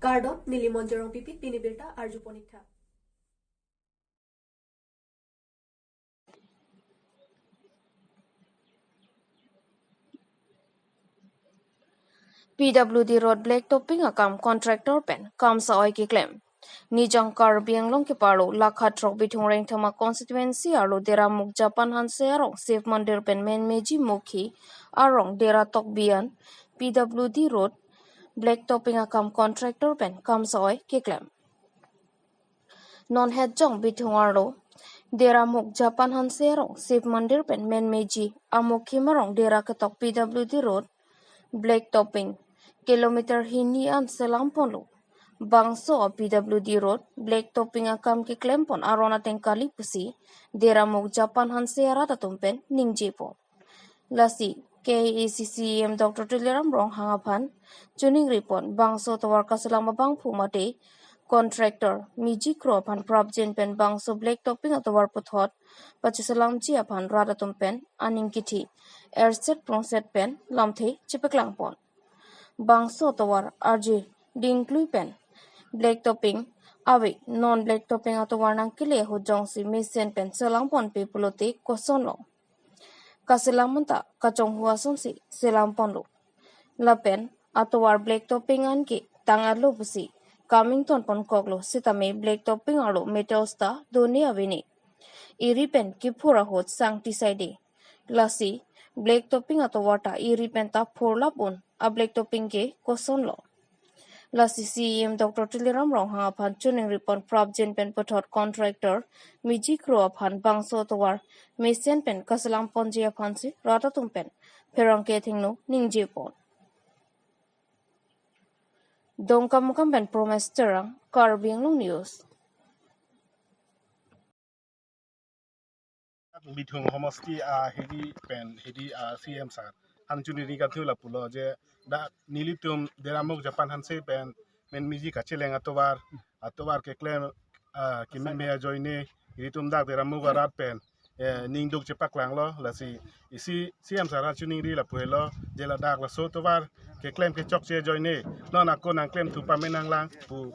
Gardon Nilimonjerong Pipit Pinibirta Arjuponitha. PWD Road Black Topping akam contractor pen kam sa oi ki claim. Nijang kar bianglong ki paro lakha trok bitung reng thama constituency aro dera muk Japan hanse arong safe mandir pen men meji mukhi arong dera tok bian PWD Road Black Topping akam contractor pen kam sa oi ki claim. Non het jong bitung aro dera muk Japan hanse arong safe mandir pen men meji amukhi marong dera ketok PWD Road Black Topping kilometer hini an selampon lo bangso PWD Road Black Topping akam ki klempon arona tengkali pusi dera muk Japan hanse arata tumpen ningjepo lasi KACCM Dr. Tileram Rong hangapan tuning report bangso tawar kaselama bang pumate contractor miji kro pan prabjen pen bangso Black Topping atawar puthot pachisalam ji apan rata tumpen aning kiti airset prongset pen lamthei chipeklangpon bangso tawar RJ dinklui pen Black Topping awe non Black Topping atawar nang kile ho jongsi mesen pen selangpon pe pulote koson lo kaselamanta kachong huason si selampon lo lapen atawar Black Topping anke tangar lo busi Comington pon koklo sitame Black Topping aro meteosta doni aveni iri pen kipura hot sangti side lasi Black Topping atawar ta iri pen ta phorla pon a Black Topping ke koson lo lasi CEM Dr. Tileram Rong hangapan tuning report prabjen pen pothot contractor miji kro aphan bangso tawar mesen pen kasalam ponji aphan si rata tumpen perang ke thingno ningje pon dongkam mukam pen promise terang karbing long news Bitung homosti hedi pen hedi CM sar han juni ri gathul la pulo je da nilitum deramok Japan hanse pen men miji kacheleng atobar ke claim ki me joine iritum da deramok arat pen ningduk cepak lang lo la si CM sar han juni ri la puelo je la dak la so tobar ke claim ke chok che joine non akon ang claim tu pamenang lang pu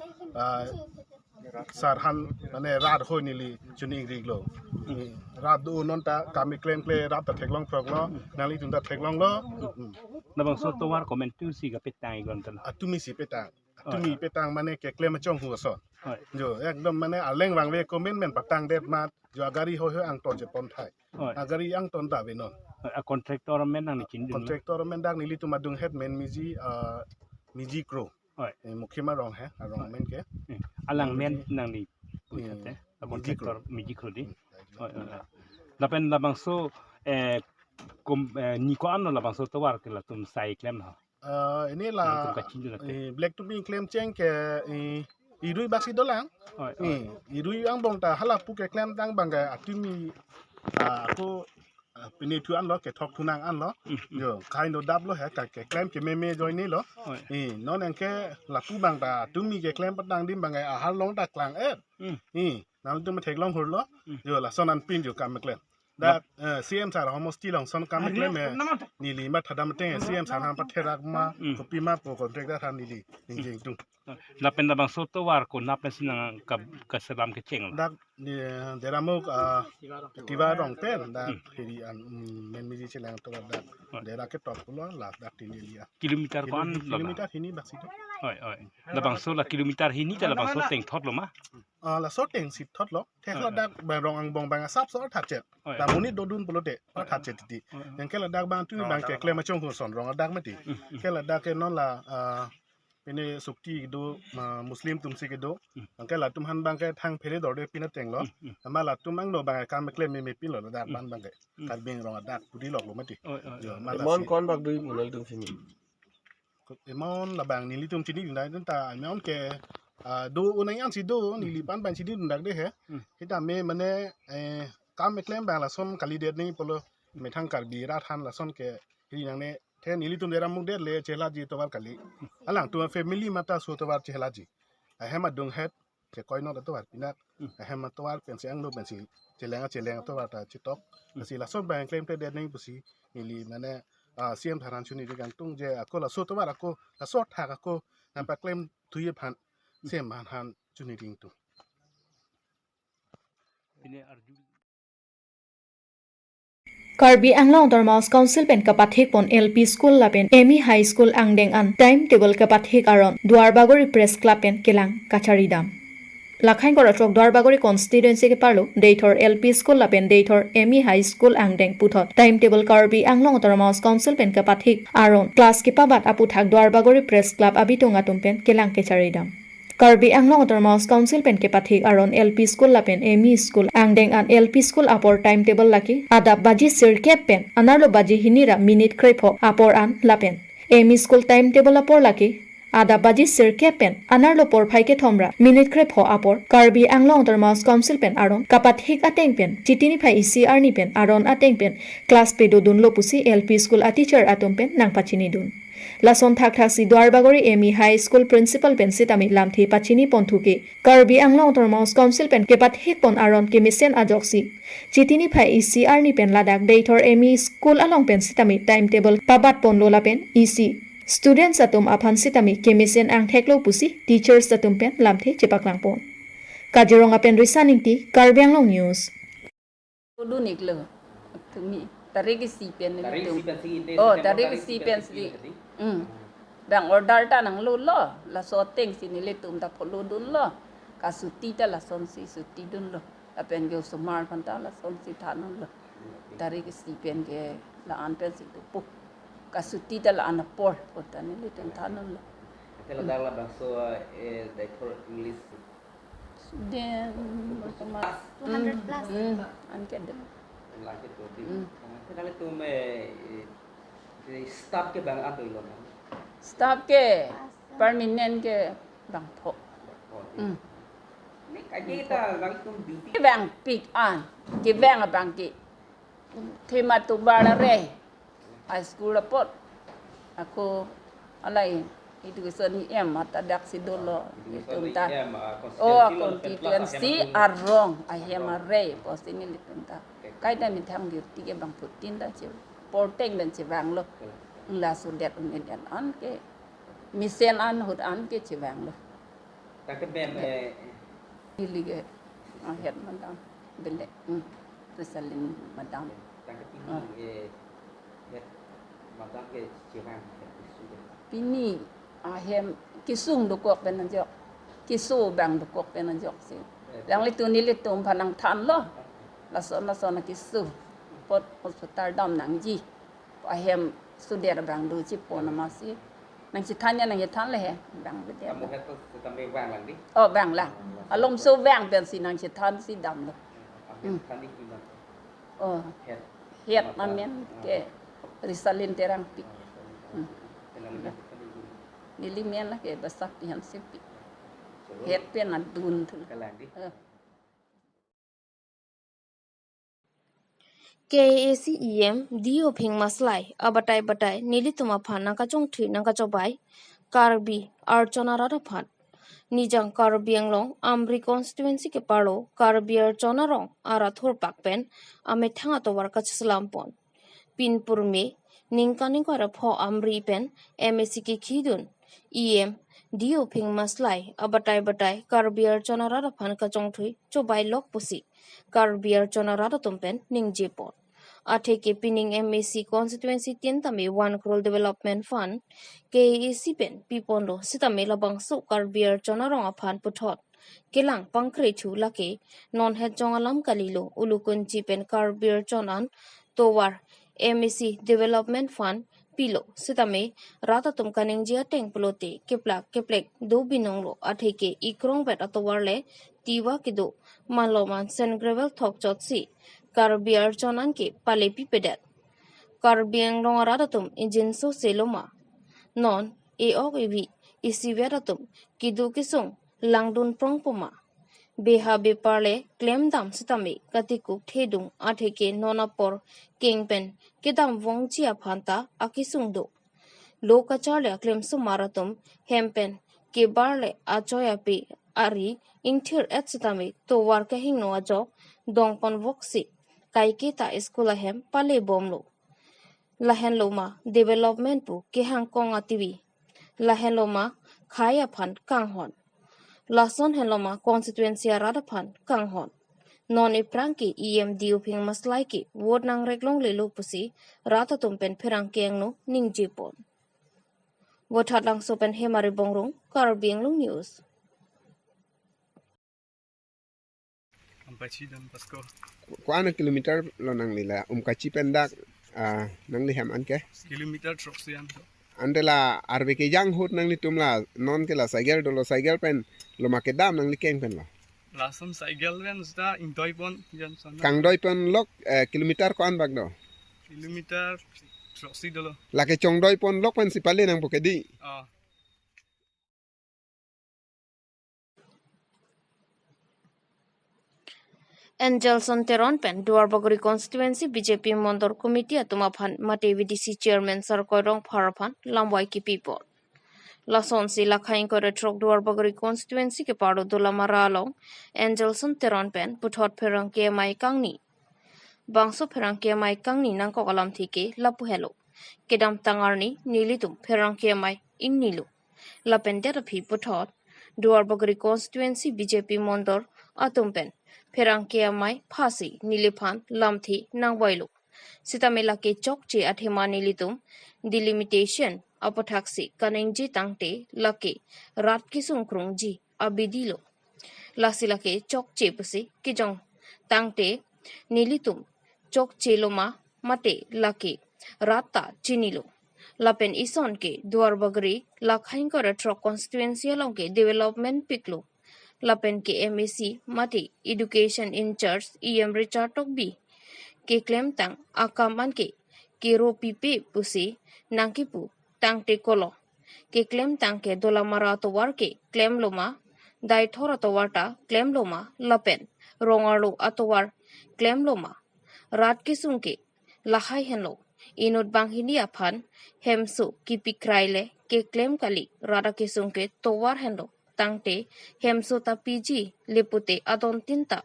sarhan mane rad ho nili juni ri lo rad do nonta kami claim kle rad ta theklong proglo nali tunda theklong lo na bang so to war comment tu si ga petang igon tan atumi si petang mane ke claim chong hu so jo ekdom mane aleng wang we comment men patang det mat jo agari ho ang ton je pon thai agari ang ton da venon a contractor men nang ni chin contractor men dak nili tu madung head men miji kro mukhima rong he rong men ke alang men nang ni puchate a contractor miji khodi lapen labang so ni ko anno labang so to war ke la tum sai klem ha ini lah Black Topping claim ceng ke irui baksi dolang irui ang bong ta halap pu ke claim tang bangga atumi aku ini tu an lo ke thok tunang an lo yo kind of dab lo he ka ke claim ke me join ni lo non ang ke la pu bang ta atumi ke claim patang dim bangga hal long ta klang nam tu ma thek long hur lo yo la sonan pin yo kam claim that CM sar almost still on son kam claim ni li ma thadam te CM sar han patherak ma kopi ma po contractor han ni li ning tung lapen labang so to war ko napen sinang ka selam ke cheng dak ni deramok tiba rong pen dak hiri an men mi ji chelang to dak dera ke top lo la dak tini lia kilometer kon kilometer hini baksi to labang so la kilometer hini ta labang so teng thot lo ma la so teng sit thot lo the la dak ba rong ang bong bang sap so that jet da muni do dun polote pa that jet ti yang ke la dak bang tu bang ke klema chong hu son rong dak mati ke la dak ke non la ini sukti do muslim tum si do angke la tum han bang ke thang phele dor de pinat teng lo ama la tum ang no bang kam klem me pin lo dak ban bang ke kal beng rong dak pudi lok lo mati mon kon bak dui munal tum sini emon la bang ni li tum chini dai ta emon ke do unang yang si do ni li ban ban si din dak de he kita me mane kam klem bang la son kali de ni polo me thang kar bi ra than la son ke hi nang ne the nili tum dera muk det le chela ji to bar kali alang tu family mata so to bar chela ji a hema dung het che koi no to bar pinak a hema to bar pen siang no pen si chelenga to bar ta chitok si la so bank claim te det nei pusi nili mane CM tharan chuni de gang tung je ako la so to bar ako la so tha ako nampak klaim tuye pan sem han juni ding tu Ini arju Karbi Anglong Dormouse Council pen kapathik pon LP School lapen Emi High School angdeng an timetable kapathik aron Duarbagori Press Club pen kelang kacharidam. Lakhain korotrok Duarbagori constituency ke parlo Deitor LP School lapen Deitor Emi High School angdeng puthot timetable Karbi Anglong Dormouse Council pen kapathik aron class ke pabat aputhak Duarbagori Press Club abitonga tumpen kelang kacharidam. Karbi Anglong Dormouse Council pen kepathik aron LP School lapen Emi School angdeng an LP School apor timetable laki adap baji sirkep pen anarlo baji hinira minute krepo apor an lapen Emi School timetable apor laki adap baji sirkep pen anarlo por phaike thomra minute krepo apor Karbi Anglong Dormouse Council pen aron kapathik ateng pen chitini phai ECR ni pen aron ateng pen class pedo dun lo pusi LP School a teacher atom pen nang pachini dun Lason thak si Duarbagori Emi High School Principal pen sitami lamthi pachini ponthuki Karbi Anglong Dormouse Council pen kepathik pon aron kemisen ajoksi chitini phai ECR ni pen ladak Deitor Emi School along pen sitami timetable pabat pon lola pen EC students atum aphan sitami kemisen ang theklo pusi teachers atum pen lamthi chepaklang pon Kaziranga pen risaning ti Karbi Anglong News Dunik lo tumi tarik si pen oh tarik si pen si bang order ta nang lo la so teng sini le tum ta polo dun lo ka suti ta la son si suti dun lo apen ge sumar pan ta la son si thanon lo tarik si pen ge la an pen si tu pu ka suti ta la an por ta ni le tum thanon lo Kalau dalam bahasa Deitor English then 200 plus. an ke de lagi tu. Kalau tu stop ke bang apa itu? stop ke permanent ke bang pho Ni kaji kita lagi tu beauty. cái vàng pịt an cái vàng ở bằng cái thì mà tụ bà là rẻ à school là pot aku alai itu kesan em mata dak si dolo itu ta oh constituency are wrong I am a ray post ini itu ta cái đây mình tham điều tiga bang putin da chi porteng dan chi vàng lo là số đẹp nên đàn ăn cái misen ăn hụt ăn cái chi vàng lo Tak ke bem ili cái head madam bele resalin madam tak ke tinggi macam ke ciran. Pini ahem kisung do kok penan jok kisu bang do kok penan jok si yang litu ni litu panang than lo la son kisu pot hospital dam nang ji ahem suder bang do chi pon masih nang chi than ya nang ya than le he bang bede Kamu itu sampai wang lagi. oh bang lah alom so bang pen si nang chi than si dam lo Tadi kita oh head. het mamen ke risalin terang pi nili men lah ke basak pihan sepi het pen adun tu Lagi. KACEM dio phing maslai abatai batai nilituma phana ka chong thi nang ka chobai Karbi Archana Rara phan nijang Karbi Anglong Amri constituency ke paro Karbi Archana rong ara thor pak pen ame thanga to war ka chslam pon pinpur me ningkani ko ra pho Amri pen MSC ki khidun EM dio phing maslai abatai batai Karbi Archana Rara phan ka chong thui chobai lok pusi Karbi Archana Rara tumpen ningje pon Athe ke pining MSC constituency tientame 1 crore development fund KAC pen pipondo sitame labang so Karbi Archana rong aphan puthot kelang pangkre thu lake non het jongalam kalilo ulukunchi pen Karbi Archanan towar MSC development fund pilo sitame rata tum kaning jia teng plote keplek do binonglo athe ke ikrong bet atowarle tiwa kido maloman sen gravel thok chotsi Karbi Archanan ke palepi pedat Karbi Anglong radatum injinso seloma non evi isiveratum kidu kisung langdun prongpoma beha beparle claim dam sitame katikuk thedung atheke nonapor kingpen kedam wongchia phanta akisungdo lokacharle claim sumaratum hempen ke barle achoya pe ari ingthir etsitame to warka hingno ajo dongpon voksi kaike ta skula hem pale bomlo lahen loma development pu ke hangkong atiwi lahen loma khaya phan kanghon lason heloma constituency rada phan kanghon non ipranki EMDU ping maslai ki ward nang reglong le lu pusi rata tumpen pherang keng no ningjipon wothat lang sopen hemari bongrong Karbiang Long News. Kuana kilometer lo nang lila kaci pendak nang liham anke kilometer troksian andela arbeke jang hut nang litum la non ke la cycle dolo cycle pen lo makedam nang likeng pen lo lasom cycle ven sta indoi pon jan sana kang doi pen lok kilometer ko an bagdo kilometer troksi dolo la ke chong doi pon lok pen sipale nang pokedi Angelson Teron pen Duarbagori constituency BJP Mondor committee atuma phan mate VDC chairman Sarkoirong Pharaphan Lambwai ki people. Lason si lakhain kore trok Duarbagori constituency ke paro dolamara long Angelson Teron pen puthot pherang ke mai kangni. Bangso pherang ke mai kangni nang ko kalam thike lapu hello. Kedam tangarni nilitum pherang ke mai ing nilu. Lapen terapi puthot Duarbagori constituency BJP Mondor atum pen Pherang ke amai phasi niliphan lamthi nangwailu sitamela ke chokche athema nilitum delimitation apothaksi kanengji tangte lake rat ki sungkrungji abidilo lasila ke chokche pusi kijong tangte nilitum chokche loma mate lake rata chinilo lapen ison ke Duarbagri lakhain kora tro constituency alongke development piklo Lapen ke MAC mati education in charge Richard Tokbi ke claim tang akaman ke ro pipe pusi nangkipu tang te kolo ke claim tang ke dolamara to war ke claim loma dai thora to warta claim loma lapen rongarlo atowar claim loma rat ke sungke lahai henlo inut banghini aphan hemsu kipikraile ke claim kali rada ke sungke towar henlo tangte hemsota PG lepute adon tinta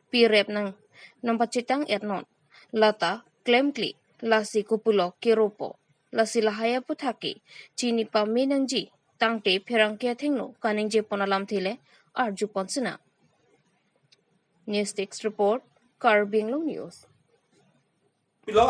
pirep nang nampachitang ernon lata klemkli lasi kupulo kiropo lasi lahaya puthaki chini pa minangji tangte pherang ke thengno kaningje ponalam thile arju ponsina News Text Report Karbiang Long News Pilo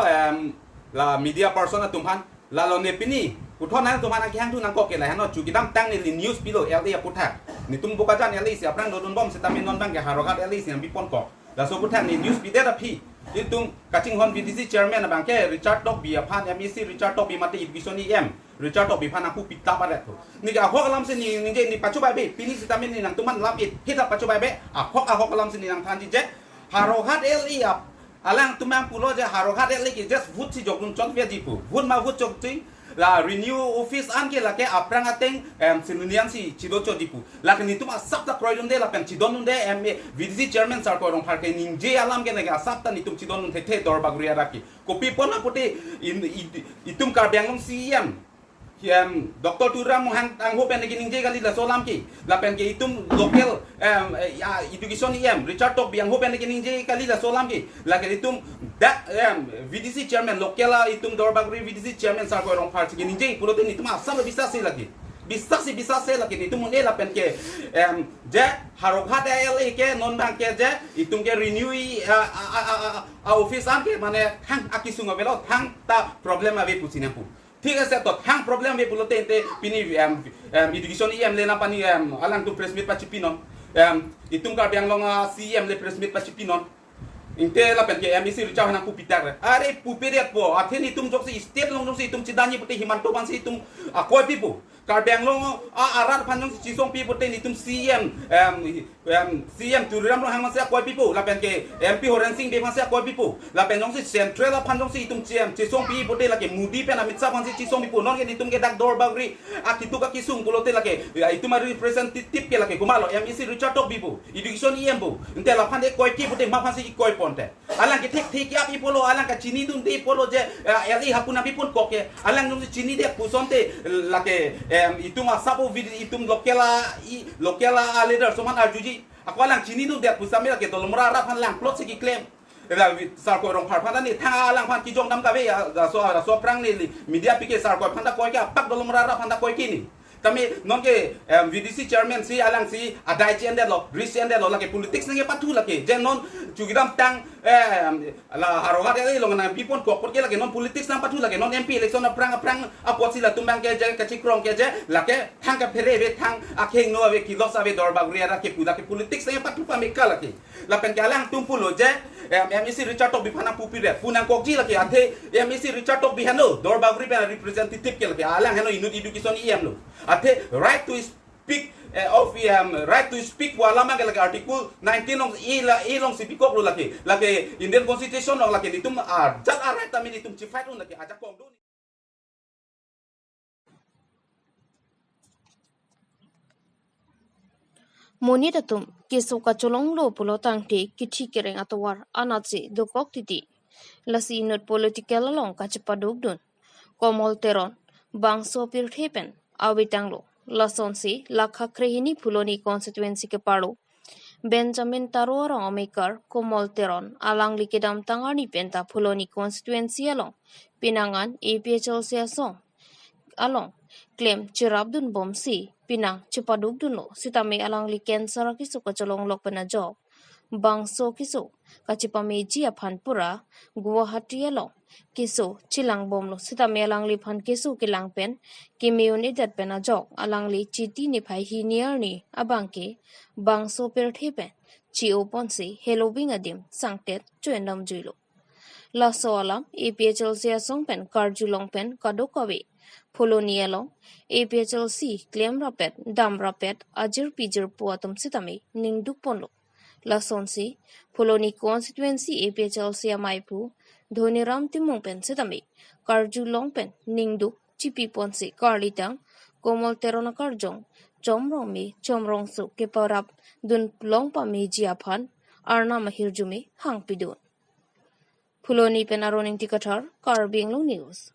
la media person tumhan lalo nepini Puthon nan tuman ang kihang tu nang kok kelai hano cukidam tang ni news pilo LA puthak ni tum bukajan LA siap rang dodon bom setamin non bang ke harokat LA siang bipon kok la so puthak ni news pide da pi itum kaching hon VDC chairman bang ke Richard Tokbi aphan MEC Richard Tokbi mate education em Richard Tokbi phan aku pita paret tu ni ka hok alam se ni je ni pacu bai be pini setamin ni nang tuman lap it hita pacu bai be hok alam se ni nang than je harokat LA alang tumang pulo je harokat LA ki just vut si jokun chon via jipu vut ma vut chok ting la renew office anke la ke aprang ateng sinunian si chidocho dipu la ke nitum asapta kroidum de la pen chidonum de VDC chairman sar ko rong phar ke ningje alam ke nega asapta nitum chidonum the dor bagria raki kopi pona puti itum Karbiang Long CM Dr. Turam ang hopen nagi ningje kali la solam ki la pen ke itum local education Richard Tokbi ang hopen nagi ningje kali la solam ki la ke itum that VDC chairman local itum Dorbagri VDC chairman sar ko rong party ni jeng pulo ni tuma sam bisa se lagi bisa se lagi ni tumun ela pen ke je harokhat LA ke non bang ke je itum ke renew office an ke mane hang akisunga velo hang ta problem ave pusina pu ঠিক আছে তো hang problem ave pulo te pini education le na pani alang tu press meet pa chipinon itum Karbiang Long CM le press meet pa chipinon Inte la pen ke MEC Richard na kupitar are puperiat po atheni tum jok si state long jok si tum chidani puti himanto ban si tum akoi pipu Karbiang Long arar phanjong si chisong pi puti ni tum CM turam lo hang masya akoi pipu la pen ke MP Horen Singh be masya akoi pipu la pen jong si central la phanjong si tum chisong pi puti la ke mudi pen amit sa phan si chisong pipu non ke ni tum ke dak dor bagri akitu ka kisung pulote la ke itum representative ke la ke kumalo MEC Richard Tokbi bu education bu inte la phan de koi pi puti ma phan si koi alang ke thik ya pi polo alang ka chini dun de polo je ali hapuna pi pon koke alang nung chini de pusonte la ke itum asapo vid itum lokela leader soman arjuji aku alang chini dun de pusame la ke dolmra ra phan lang plot se ki claim la sar ko rong phar phan ni tha alang phan ki jong dam ka be so prang ni media pi ke sar ko phan da koi ka pak dolmra ra phan da koi ki ni Kami non ke VDC chairman si alang si adai chen de lo risen de lo lagi politics nge patu lagi jen non cugidam tang la harogat de lo ngana pipon ko ke lagi non politics nang patu lagi non MP election na prang apot sila tumbang ke je kachikrong ke je lake thang ka phere be thang akheng no ave kilos ave dorbagria ra ke pula ke politics nge patu pa meka lagi lapen ke alang tumpulo je MEC Richard Tok bifana pupire punang kokji lagi ante MEC Richard Tok bihano dorbagri be representative ke lagi alang heno inut education IM lo ate right to speak right to speak wala man lagi article 19 long ilong sipikok lo lagi Indian constitution lo lagi ditum jat right tamin ditum cifat lo lagi ajak kong do Moni datum kisu kacolong lo pulo tangte kithi kereng atawar anatsi dokok titi lasi inut political long kacepaduk dun komol teron bangso pirthepen awitanglo lasonsi lakha krehini phuloni constituency ke paro Benjamin Taro rong Omekar komol teron alang likedam tangani penta phuloni constituency along pinangan APHL song along claim Chirabdun Bomsi pinang Chipaduk Duno sitame alang liken sara kisu kacholong lokpana job bangso kisu kachipame ji aphanpura Guwahati along kisu chilang bomlo sitame alang liphan kisu kilang pen kimiun idat pena jok alang li chiti ni phai hi niar ni abangke bangso perthe pen chi oponsi helobing adim sangtet chuenam juilo laso alam APHL song pen karjulong pen kadokawe Pholoni along APHLC claim rapet dam rapet ajir pijir puatum sitame ningduk ponlo lasonsi Pholoni constituency APHLC amaipu Dhoniram timong pen sitame karju long pen ningduk chipi ponsi karlitang komol terona karjong chomrong me chomrong su ke parap dun long pa me jiaphan arna mahirjume hangpidon Pholoni pen aroning tikathar Karbinglo news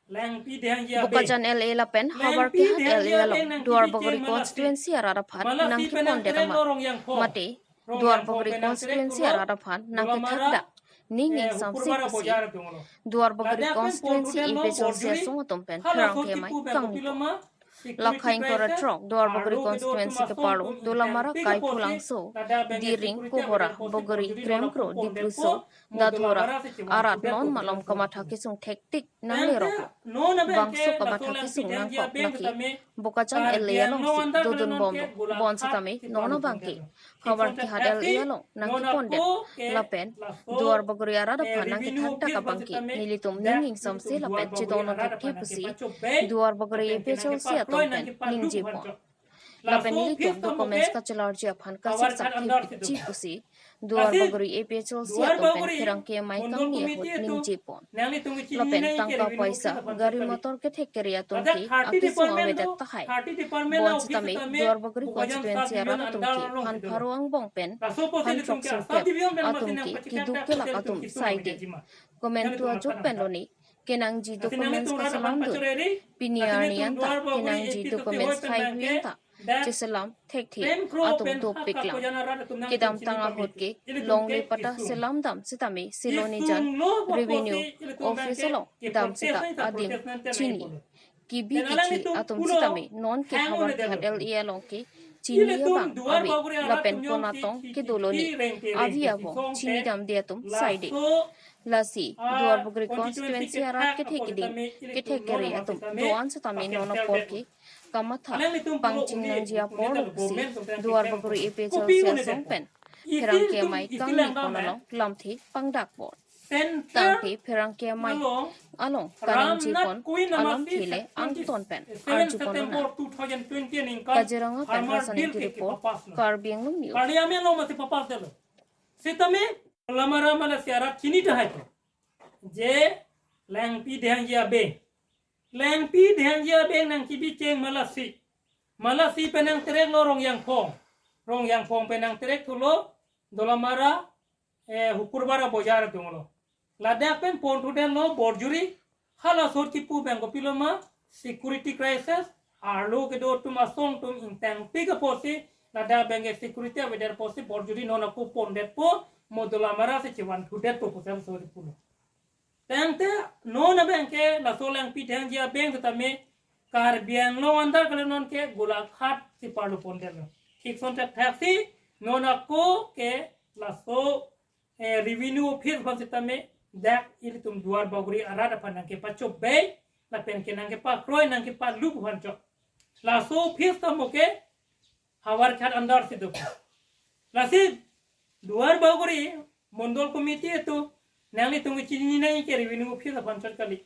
Bukajan LA Lapen, Hawar Pihat LA Along, Duar Bogori constituency Araraphat, Nangki Pondetama, Mate, Duar Bogori constituency Araraphat, Nangki Thakda, Ninging Sam Sipasi, Duar Bogori constituency Imperial Sesung Tumpen, Rangke Mai, Kang. Lakhain kora trok Duar Bogori constituency ke palo Dolamara kai pulangso diring kohora Bogori kremkro di bluso dadhora arat non malom kamatha kisung tektik nang lerok bangso kamatha kisung nang kop laki Bukachan LA long si dudun bomdo bon sitame nono bangki khabar ki had LA long nang ki pondet lapen Duar Bogori arada phanang ki thakta ka bangki nilitum ninging samse lapen chitono thakki pusi Duar Bogori APHL si Ningji pon. Lapen nilitum documents ka chalarji aphan ka sakhi chi pusi Duar Bogori APHL si atompen kirangke mai kang ni hot ningji pon. Lapen tangka paisa gari motor ke thekeria tumki akisu awedat tahai. Bon sitame Duar Bogori constituency arana tumki han pharuang bongpen han chok sokep atumki kiduk ke lakatum saide. Komentu ajok penloni Kenangji documents ka salam dun piniarnian ta kenangji documents khai ta chisalam thek atum to piklam kidam tanga hotke longli pata selam dam sitame siloni jan revenue office lo dam sita adim chini kibi kichi atum sitame non ke habar khadel ia longke chini bang abi lapen konatong ke doloni avia bo chini dam diatum side Lasi, Duar Bogori constituency arat ke thekeri atum doan satame nono porki kamatha pangching nangjia por si Duar Bogori APHL sesong pen Perangke mai kang ni konalong lamthi pangdak por tangti perangke mai along kanangji pon alam thile angton pen arju ponona Kaziranga pen Sanity report Karbing news lamara mala siara kini dah itu je lengpi dehangja be nang kibi ceng malasi penang terek lo rong yang pong penang terek tulo dolamara hukurbara bojar tunglo ladak pen pon tuden lo borjuri hala sor tipu bengko piloma security crisis arlo ke do tuma song tum intang piga posi lada bengke security weder posi bor judi nona ku pon det po modula mara se ciwan tu det po posel so pulo tangte nona bengke la solang pitang jia beng tetame kar biang lo andar kale non ke gula khat si parlu pon det lo ठीक sontak taxi nona ko ke la so revenue office ban tetame dak ili tum duar baguri arada panang ke pacho bay la pen ke nang ke pa kroy nang ke pa lup hancho la so office tamo ke hawar khat andar se do la si duar baguri mondol committee itu nang li tum chini nai ke revenue office ban chot kali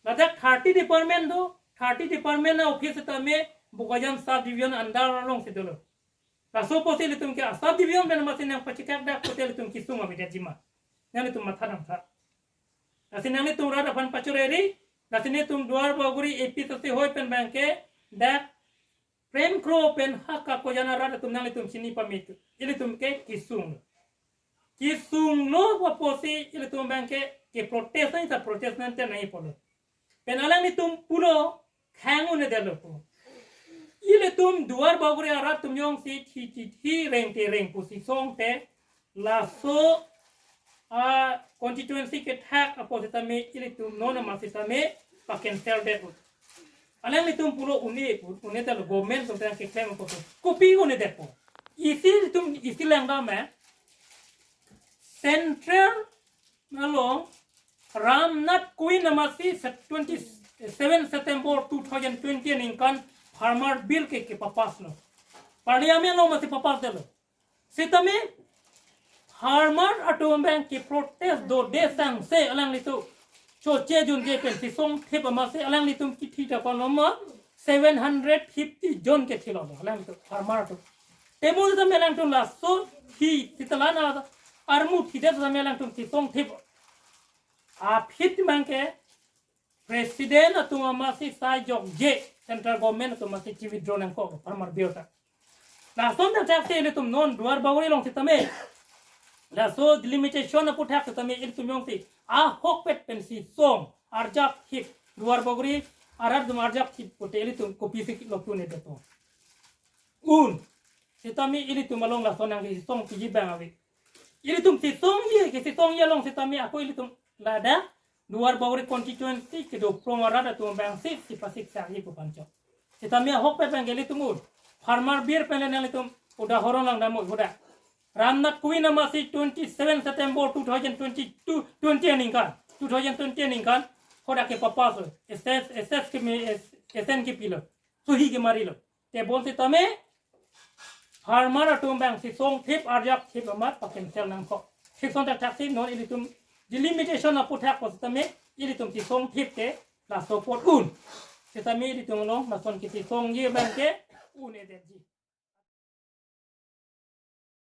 la dak 30 department do 30 department na office tame bukajan sub division andar long se do la so posili tum ke sub division ben masin yang pachikak dak posili tum kisuma bida jima nang tum matha nam tha nasi nang tum rada pan pachureri nasi tum duar baguri epi to se hoy pen banke dak prem kro pen hakka ko jana rada tum nang tum sini pamit ili tum ke kisung lo wa posi ili tum banke ke protest nanti nahi polo pen alang tum pulo khangu ne delo po ili tum duar baguri arat tum yong si thi reng pusi song te la so constituency ke thak aposita me ili tum nona masita me paken sel det alang ni tum pulo uni tal government tum tan ke claim ko kopi uni det po isi langda me central along Ramnath Queen Namasi 27 September 2020 ningkan farmer bill ke papas no parliament lo masi papas delo sitame farmer atom bank ki protest do desang se alang litu cho che jun je pen si song thep amase alang litum ki thita konoma 750 jon ke thilo alang litu farmer to tebul da melang to la so hi sitalana armu thide da melang to si song thep a fit banke president atuma masi sai jok je central government atuma masi chi withdraw nang ko farmer biota la son da taxe litum non duar bawri long sitame la so delimitation na puthak tame il tumyong si a hok pet pen si song arjak hit luar baguri arad dum arjak hit poteli tum kopi se loktu ne to sitami ili tum along la sonang si song ti bang awi ili tum si song ye ke si song ye long sitami ako ili tum lada luar baguri constituency ke do promarada tum bang si pasik sa ye ko pancho sitami hok pet bang ili tum farmer beer pen le tum udah horon lang damo udah Ramnath Queen Namasi 27 September 2020 ningkan hoda ke papas SS ke me SN ke pilo suhi ke marilo te bon si tame farmer atum bang si song tip arjak tip amat paken sel nang ko sikon tak taksi non ilitum delimitation na puthak ko tame ilitum si song tip te la support si tame ilitum long na son ki si song ye bang ke e de ji